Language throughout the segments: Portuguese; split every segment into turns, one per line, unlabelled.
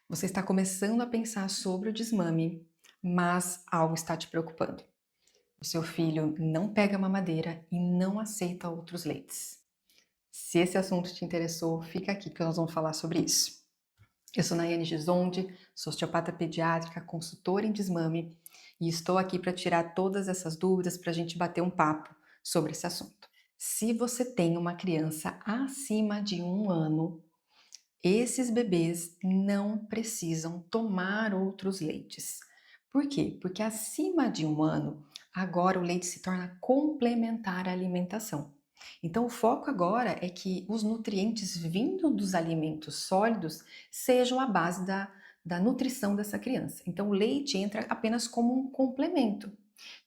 Você está começando a pensar sobre o desmame, mas algo está te preocupando. O seu filho não pega mamadeira e não aceita outros leites. Se esse assunto te interessou, fica aqui que nós vamos falar sobre isso. Eu sou Nayane Gisonde, sou osteopata pediátrica, consultora em desmame e estou aqui para tirar todas essas dúvidas para a gente bater um papo sobre esse assunto. Se você tem uma criança acima de 1 ano, esses bebês não precisam tomar outros leites. Por quê? Porque acima de 1 ano, agora o leite se torna complementar à alimentação. Então, o foco agora é que os nutrientes vindo dos alimentos sólidos sejam a base da nutrição dessa criança. Então, o leite entra apenas como um complemento.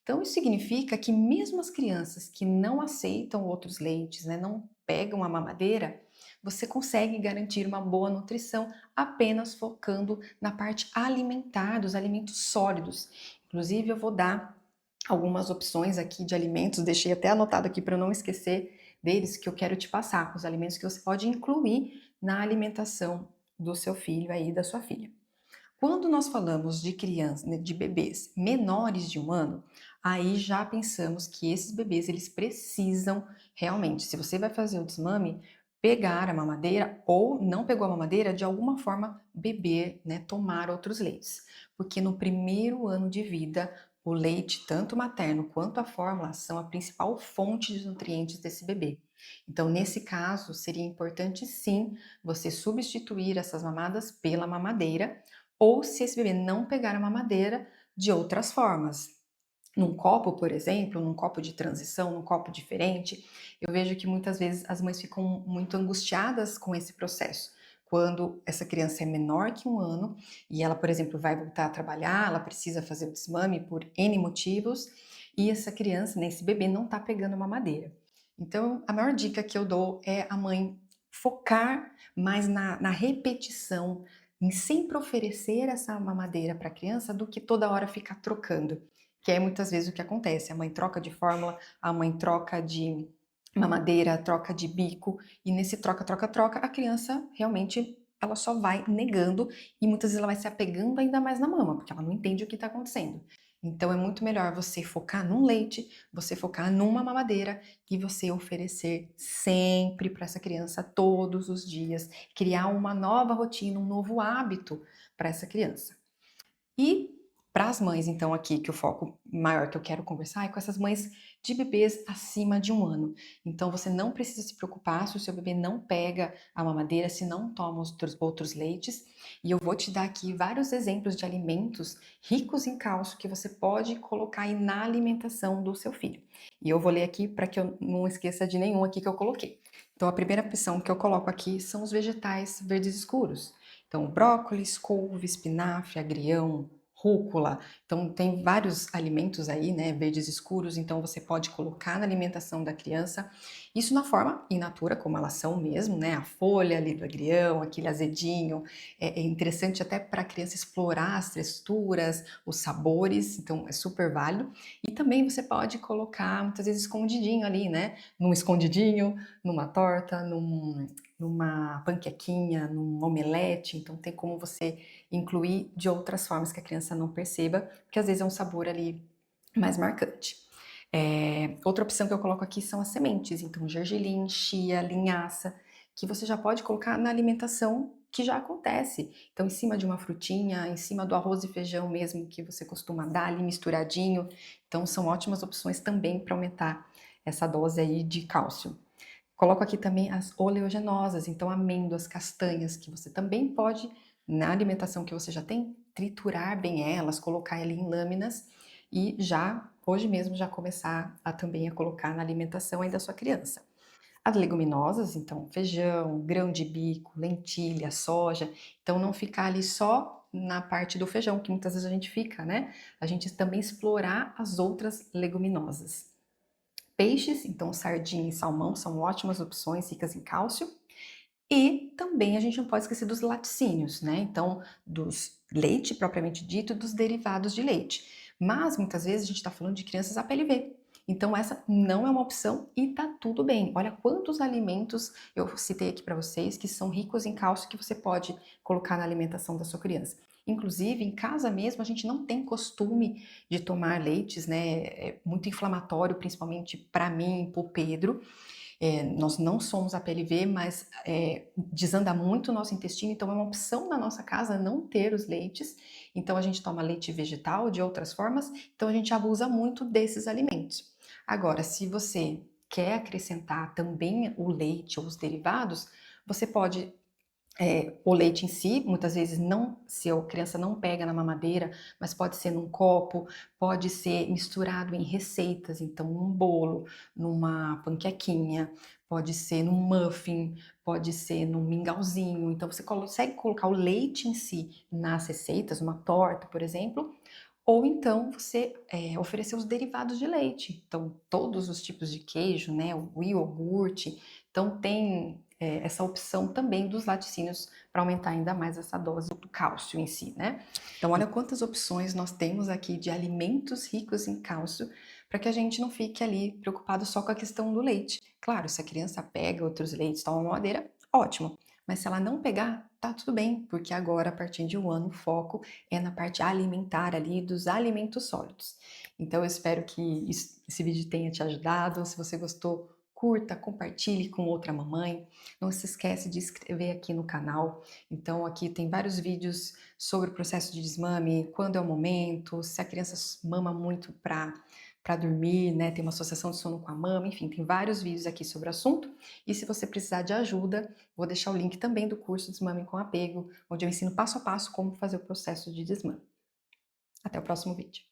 Então, isso significa que mesmo as crianças que não aceitam outros leites, né, não pegam a mamadeira, você consegue garantir uma boa nutrição apenas focando na parte alimentar, dos alimentos sólidos. Inclusive, eu vou dar algumas opções aqui de alimentos, deixei até anotado aqui para eu não esquecer deles, que eu quero te passar, os alimentos que você pode incluir na alimentação do seu filho aí, da sua filha. Quando nós falamos de crianças, né, de bebês menores de 1 ano, aí já pensamos que esses bebês eles precisam realmente, se você vai fazer o desmame, pegar a mamadeira ou não pegou a mamadeira, de alguma forma beber, né, tomar outros leites. Porque no primeiro ano de vida, o leite, tanto materno quanto a fórmula, são a principal fonte de nutrientes desse bebê. Então, nesse caso, seria importante sim você substituir essas mamadas pela mamadeira ou se esse bebê não pegar a mamadeira de outras formas. Num copo, por exemplo, num copo de transição, num copo diferente, eu vejo que muitas vezes as mães ficam muito angustiadas com esse processo. Quando essa criança é menor que 1 ano e ela, por exemplo, vai voltar a trabalhar, ela precisa fazer o desmame por N motivos e essa criança, né, esse bebê não está pegando a mamadeira. Então, a maior dica que eu dou é a mãe focar mais na repetição, em sempre oferecer essa mamadeira para a criança do que toda hora ficar trocando, que é muitas vezes o que acontece. A mãe troca de fórmula, a mãe troca de mamadeira, troca de bico, e nesse troca, troca, troca, a criança realmente ela só vai negando e muitas vezes ela vai se apegando ainda mais na mama, porque ela não entende o que está acontecendo. Então é muito melhor você focar num leite, você focar numa mamadeira e você oferecer sempre para essa criança todos os dias, criar uma nova rotina, um novo hábito para essa criança. E para as mães, então, aqui, que o foco maior que eu quero conversar é com essas mães de bebês acima de 1 ano. Então, você não precisa se preocupar se o seu bebê não pega a mamadeira, se não toma outros leites. E eu vou te dar aqui vários exemplos de alimentos ricos em cálcio que você pode colocar aí na alimentação do seu filho. E eu vou ler aqui para que eu não esqueça de nenhum aqui que eu coloquei. Então, a primeira opção que eu coloco aqui são os vegetais verdes escuros. Então, brócolis, couve, espinafre, agrião, rúcula. Então, tem vários alimentos aí, né, verdes escuros, então você pode colocar na alimentação da criança. Isso na forma in natura, como elas são mesmo, né, a folha ali do agrião, aquele azedinho. É interessante até para a criança explorar as texturas, os sabores, então é super válido. E também você pode colocar, muitas vezes, escondidinho ali, né, num escondidinho, numa torta, numa panquequinha, num omelete, então tem como você incluir de outras formas que a criança não perceba, porque às vezes é um sabor ali mais marcante. Outra opção que eu coloco aqui são as sementes, então gergelim, chia, linhaça, que você já pode colocar na alimentação que já acontece. Então, em cima de uma frutinha, em cima do arroz e feijão mesmo que você costuma dar ali misturadinho. Então, são ótimas opções também para aumentar essa dose aí de cálcio. Coloco aqui também as oleaginosas, então amêndoas, castanhas, que você também pode, na alimentação que você já tem, triturar bem elas, colocar ali em lâminas e já, hoje mesmo, já começar a também a colocar na alimentação aí da sua criança. As leguminosas, então feijão, grão de bico, lentilha, soja, então não ficar ali só na parte do feijão, que muitas vezes a gente fica, né? A gente também explorar as outras leguminosas. Peixes, então sardinha e salmão são ótimas opções ricas em cálcio. E também a gente não pode esquecer dos laticínios, né? Então, dos leite propriamente dito, dos derivados de leite. Mas muitas vezes a gente está falando de crianças APLV. Então essa não é uma opção e tá tudo bem. Olha quantos alimentos eu citei aqui para vocês que são ricos em cálcio que você pode colocar na alimentação da sua criança. Inclusive, em casa mesmo, a gente não tem costume de tomar leites, né? É muito inflamatório, principalmente para mim e para o Pedro. Nós não somos a PLV, mas desanda muito o nosso intestino, então é uma opção na nossa casa não ter os leites. Então a gente toma leite vegetal de outras formas, então a gente abusa muito desses alimentos. Agora, se você quer acrescentar também o leite ou os derivados, você pode o leite em si, muitas vezes não, se a criança não pega na mamadeira, mas pode ser num copo, pode ser misturado em receitas, então num bolo, numa panquequinha, pode ser num muffin, pode ser num mingauzinho. Então você consegue colocar o leite em si nas receitas, uma torta, por exemplo, ou então você oferecer os derivados de leite. Então, todos os tipos de queijo, né? O iogurte. Então, tem essa opção também dos laticínios para aumentar ainda mais essa dose do cálcio em si, né? Então, olha quantas opções nós temos aqui de alimentos ricos em cálcio para que a gente não fique ali preocupado só com a questão do leite. Claro, se a criança pega outros leites, toma mamadeira, ótimo. Mas se ela não pegar, tá tudo bem, porque agora, a partir de um ano, o foco é na parte alimentar ali dos alimentos sólidos. Então eu espero que esse vídeo tenha te ajudado. Se você gostou, curta, compartilhe com outra mamãe. Não se esquece de inscrever aqui no canal. Então aqui tem vários vídeos sobre o processo de desmame, quando é o momento, se a criança mama muito para dormir, né? Tem uma associação de sono com a mama, enfim, tem vários vídeos aqui sobre o assunto. E se você precisar de ajuda, vou deixar o link também do curso Desmame com Apego, onde eu ensino passo a passo como fazer o processo de desmame. Até o próximo vídeo.